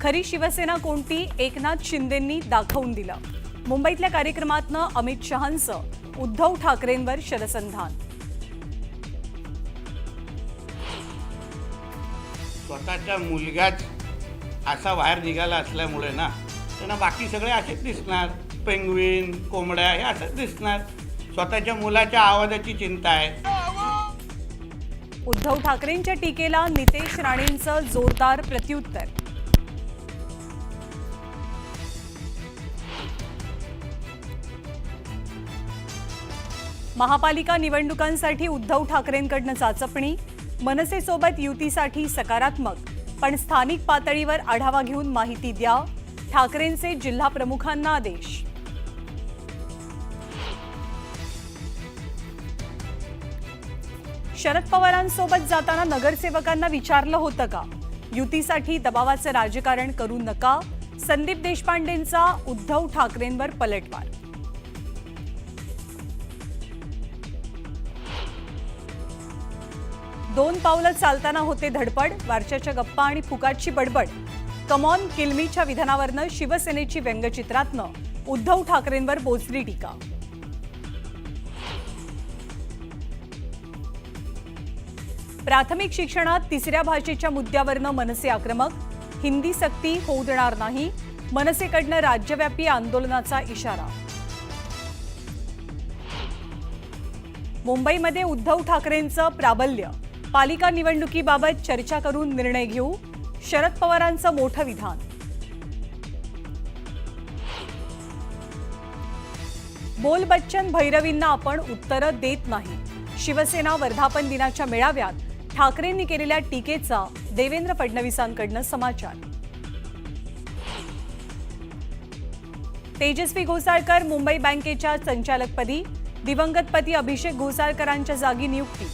खरी शिवसेना कोणती एकनाथ शिंदेंनी दाखवून दिलं। मुंबईतल्या कार्यक्रमातनं अमित शहांचं उद्धव ठाकरेंवर शरसंधान। स्वतःचा मुलगाच असा बाहेर निघाला असल्यामुळे ना त्यांना बाकी सगळे असेच दिसणार, पेंग्विन कोंबड्या हे असंच दिसणार। स्वतःच्या मुलाच्या आवाजाची चिंता आहे। उद्धव ठाकरेंच्या टीकेला नितेश राणेंचं जोरदार प्रत्युत्तर। महापालिका निवडणुकांसाठी उद्धव ठाकरेंकडून चाचपणी। मनसेसोबत युतीसाठी सकारात्मक, पण स्थानिक पातळीवर आढावा घेऊन माहिती द्या, ठाकरेंचे जिल्हा प्रमुखांना आदेश। शरद पवारांसोबत जाताना नगरसेवकांना विचारलं होतं का? युतीसाठी दबावाचं राजकारण करू नका, संदीप देशपांडेंचा उद्धव ठाकरेंवर पलटवार। दोन पावलं चालताना होते धडपड, वारच्याच्या गप्पा आणि फुकाटची बडबड। कमॉन किल्मीच्या विधानावरनं शिवसेनेची व्यंगचित्रातनं उद्धव ठाकरेंवर बोचरी टीका। प्राथमिक शिक्षणात तिसऱ्या भाषेच्या मुद्द्यावरनं मनसे आक्रमक। हिंदी सक्ती होऊ देणार नाही, मनसेकडनं राज्यव्यापी आंदोलनाचा इशारा। मुंबईमध्ये उद्धव ठाकरेंचं प्राबल्य, पालिका निवडणुकीबाबत चर्चा करून निर्णय घेऊ, शरद पवारांचं मोठं विधान। बोल बच्चन भैरवींना आपण उत्तरं देत नाही, शिवसेना वर्धापन दिनाच्या मेळाव्यात ठाकरेंनी केलेल्या टीकेचा देवेंद्र फडणवीसांकडनं समाचार। तेजस्वी घोसाळकर मुंबई बँकेच्या संचालकपदी, दिवंगत पती अभिषेक घोसाळकरांच्या जागी नियुक्ती।